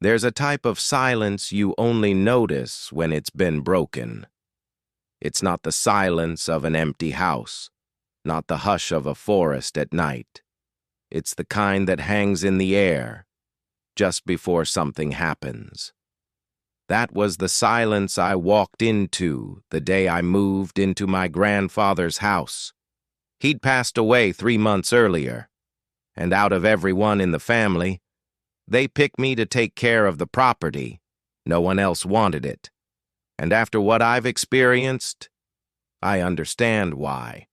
There's a type of silence you only notice when it's been broken. It's not the silence of an empty house, not the hush of a forest at night. It's the kind that hangs in the air just before something happens. That was the silence I walked into the day I moved into my grandfather's house. He'd passed away 3 months earlier, and out of everyone in the family, they picked me to take care of the property. No one else wanted it. And after what I've experienced, I understand why.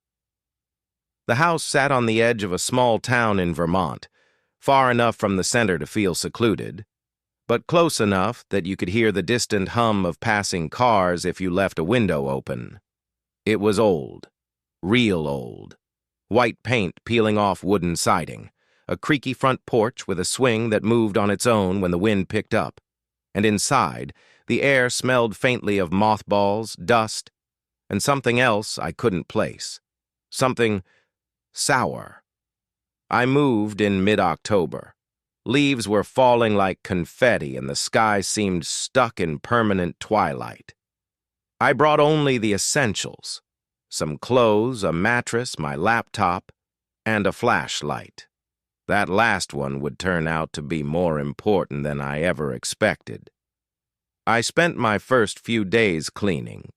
The house sat on the edge of a small town in Vermont, far enough from the center to feel secluded, but close enough that you could hear the distant hum of passing cars if you left a window open. It was old, real old. White paint peeling off wooden siding, a creaky front porch with a swing that moved on its own when the wind picked up, and inside, the air smelled faintly of mothballs, dust, and something else I couldn't place. Something sour. I moved in mid-October. Leaves were falling like confetti and the sky seemed stuck in permanent twilight. I brought only the essentials: some clothes, a mattress, my laptop, and a flashlight. That last one would turn out to be more important than I ever expected. I spent my first few days cleaning.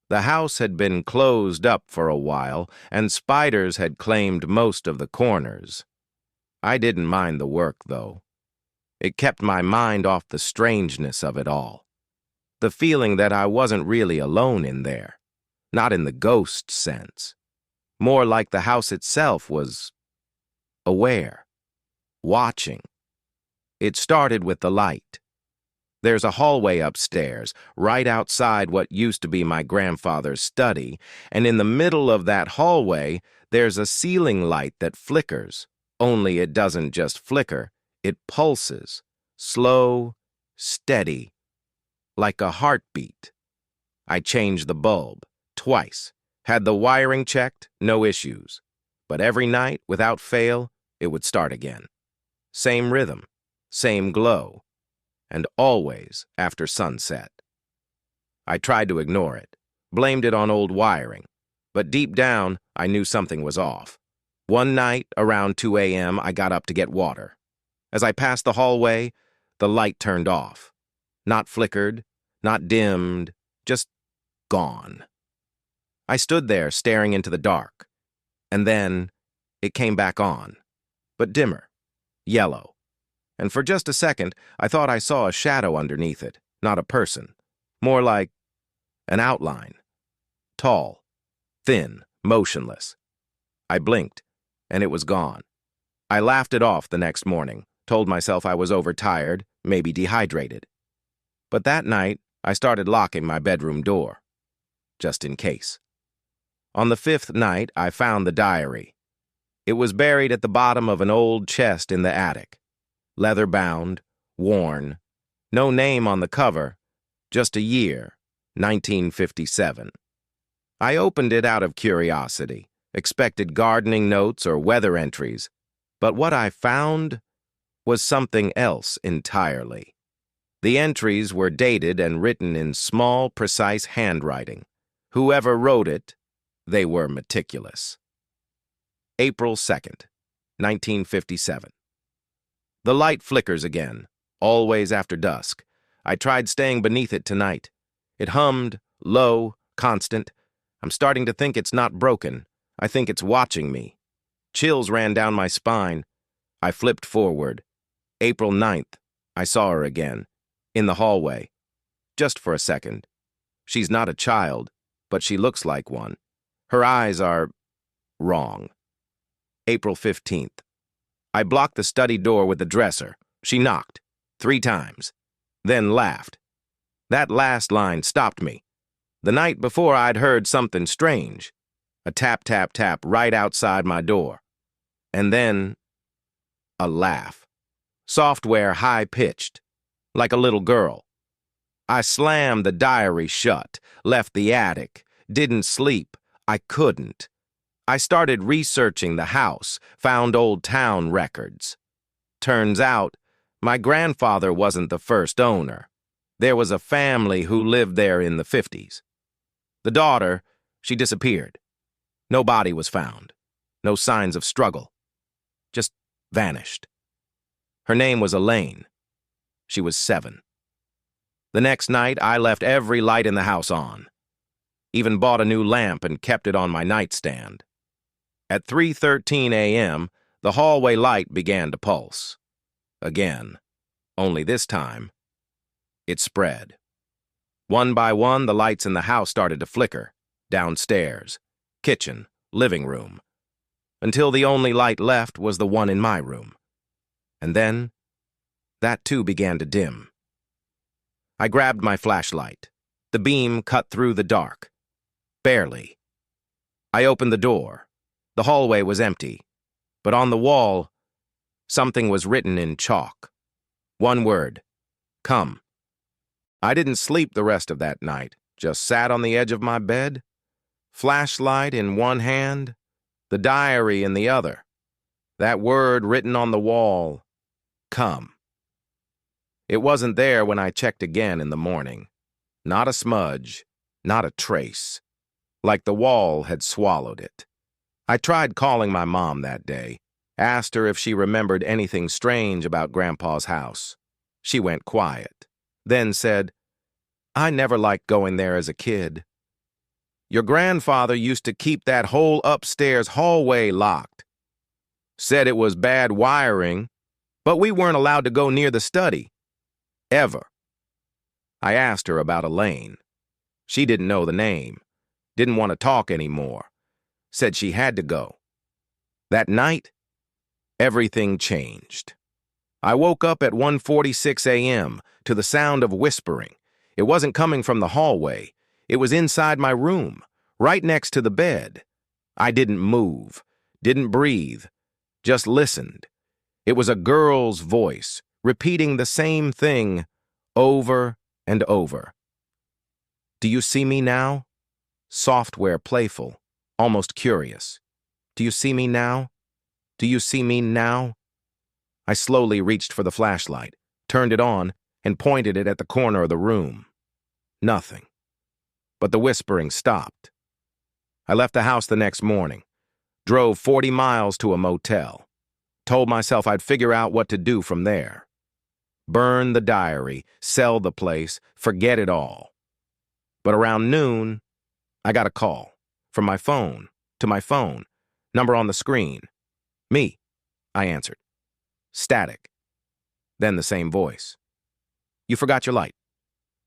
The house had been closed up for a while, and spiders had claimed most of the corners. I didn't mind the work, though. It kept my mind off the strangeness of it all. The feeling that I wasn't really alone in there. Not in the ghost sense. More like the house itself was aware, watching. It started with the light. There's a hallway upstairs, right outside what used to be my grandfather's study, and in the middle of that hallway, there's a ceiling light that flickers, only it doesn't just flicker, it pulses, slow, steady, like a heartbeat. I changed the bulb, twice, had the wiring checked, no issues, but every night, without fail, it would start again. Same rhythm, same glow, and always after sunset. I tried to ignore it, blamed it on old wiring, but deep down, I knew something was off. One night, around 2 a.m., I got up to get water. As I passed the hallway, the light turned off. Not flickered, not dimmed, just gone. I stood there staring into the dark, and then it came back on, but dimmer, yellow. And for just a second, I thought I saw a shadow underneath it, not a person, more like an outline. Tall, thin, motionless. I blinked, and it was gone. I laughed it off the next morning, told myself I was overtired, maybe dehydrated. But that night, I started locking my bedroom door, just in case. On the 5th night, I found the diary. It was buried at the bottom of an old chest in the attic. Leather-bound, worn, no name on the cover, just a year, 1957. I opened it out of curiosity, expected gardening notes or weather entries, but what I found was something else entirely. The entries were dated and written in small, precise handwriting. Whoever wrote it, they were meticulous. April 2nd, 1957. The light flickers again, always after dusk. I tried staying beneath it tonight. It hummed, low, constant. I'm starting to think it's not broken. I think it's watching me. Chills ran down my spine. I flipped forward. April 9th, I saw her again, in the hallway. Just for a second. She's not a child, but she looks like one. Her eyes are wrong. April 15th. I blocked the study door with the dresser. She knocked 3 times, then laughed. That last line stopped me. The night before I'd heard something strange. A tap, tap, tap right outside my door. And then a laugh. Software high-pitched, like a little girl. I slammed the diary shut, left the attic, didn't sleep. I couldn't. I started researching the house, found old town records. Turns out, My grandfather wasn't the first owner. There was a family who lived there in the 50s. The daughter, she disappeared. No body was found. No signs of struggle. Just vanished. Her name was Elaine. She was 7. The next night, I left every light in the house on. Even bought a new lamp and kept it on my nightstand. At 3:13 a.m., the hallway light began to pulse. Again, only this time, it spread. One by one, the lights in the house started to flicker, downstairs, kitchen, living room, until the only light left was the one in my room. And then, that too began to dim. I grabbed my flashlight. The beam cut through the dark. Barely. I opened the door. The hallway was empty, but on the wall, something was written in chalk. One word, come. I didn't sleep the rest of that night, just sat on the edge of my bed, flashlight in one hand, the diary in the other. That word written on the wall, come. It wasn't there when I checked again in the morning. Not a smudge, not a trace. Like the wall had swallowed it. I tried calling my mom that day, asked her if she remembered anything strange about Grandpa's house. She went quiet, then said, I never liked going there as a kid. Your grandfather used to keep that whole upstairs hallway locked. Said it was bad wiring, but we weren't allowed to go near the study. Ever. I asked her about Elaine. She didn't know the name, didn't want to talk anymore, said she had to go. That night, everything changed. I woke up at 1:46 a.m. to the sound of whispering. It wasn't coming from the hallway. It was inside my room, right next to the bed. I didn't move, didn't breathe, just listened. It was a girl's voice, repeating the same thing over and over. Do you see me now? Software playful, almost curious. Do you see me now? Do you see me now? I slowly reached for the flashlight, turned it on, and pointed it at the corner of the room. Nothing. But the whispering stopped. I left the house the next morning, drove 40 miles to a motel, told myself I'd figure out what to do from there. Burn the diary, sell the place, forget it all. But around noon, I got a call, from my phone, to my phone, number on the screen. Me, I answered. Static. Then the same voice. You forgot your light.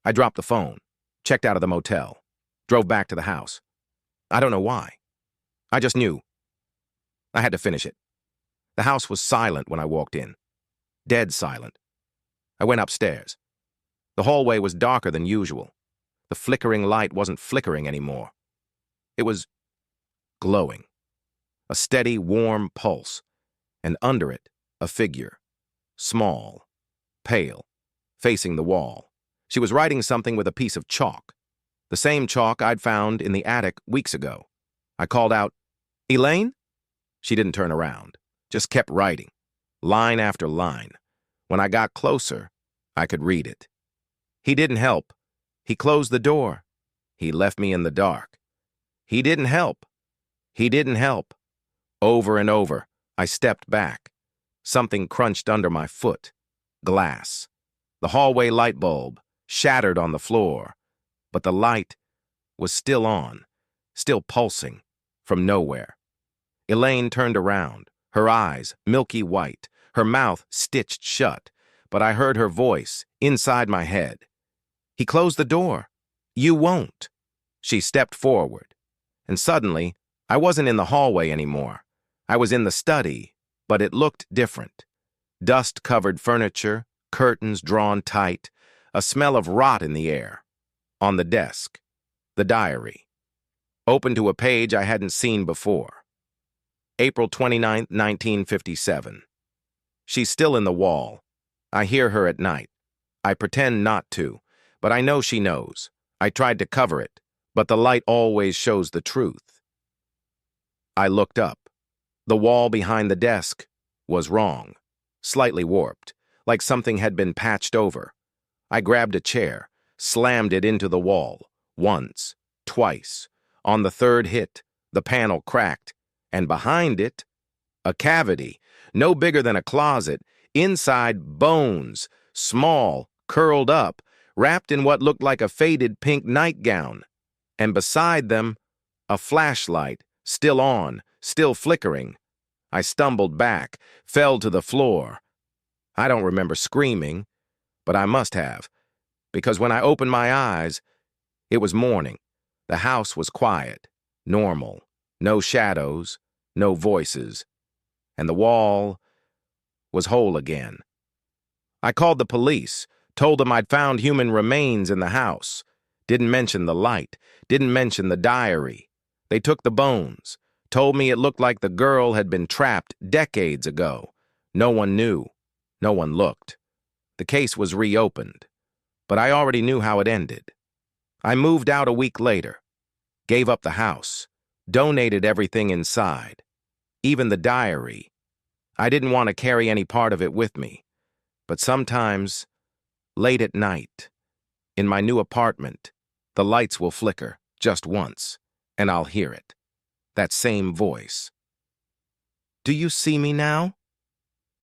I dropped the phone, checked out of the motel, drove back to the house. I don't know why. I just knew. I had to finish it. The house was silent when I walked in. Dead silent. I went upstairs. The hallway was darker than usual. The flickering light wasn't flickering anymore. It was glowing. A steady, warm pulse. And under it, a figure. Small. Pale. Facing the wall. She was writing something with a piece of chalk. The same chalk I'd found in the attic weeks ago. I called out, Elaine? She didn't turn around. Just kept writing. Line after line. When I got closer, I could read it. He didn't help. He closed the door. He left me in the dark. He didn't help. He didn't help. Over and over, I stepped back. Something crunched under my foot. Glass. The hallway light bulb shattered on the floor, but the light was still on, still pulsing, from nowhere. Elaine turned around, her eyes milky white, her mouth stitched shut, but I heard her voice inside my head. He closed the door. You won't. She stepped forward, and suddenly, I wasn't in the hallway anymore. I was in the study, but it looked different. Dust-covered furniture, curtains drawn tight, a smell of rot in the air. On the desk, the diary. Open to a page I hadn't seen before. April 29, 1957. She's still in the wall. I hear her at night. I pretend not to, but I know she knows. I tried to cover it, but the light always shows the truth. I looked up. The wall behind the desk was wrong, slightly warped, like something had been patched over. I grabbed a chair, slammed it into the wall, once, twice. On the third hit, the panel cracked, and behind it, a cavity, no bigger than a closet, inside bones, small, curled up, wrapped in what looked like a faded pink nightgown. And beside them, a flashlight, still on, still flickering. I stumbled back, fell to the floor. I don't remember screaming, but I must have, because when I opened my eyes, it was morning. The house was quiet, normal, no shadows, no voices, and the wall was whole again. I called the police, told them I'd found human remains in the house. Didn't mention the light, didn't mention the diary. They took the bones, told me it looked like the girl had been trapped decades ago. No one knew, no one looked. The case was reopened, but I already knew how it ended. I moved out a week later, gave up the house, donated everything inside, even the diary. I didn't want to carry any part of it with me, but sometimes, late at night, in my new apartment, the lights will flicker just once, and I'll hear it. That same voice. "Do you see me now?"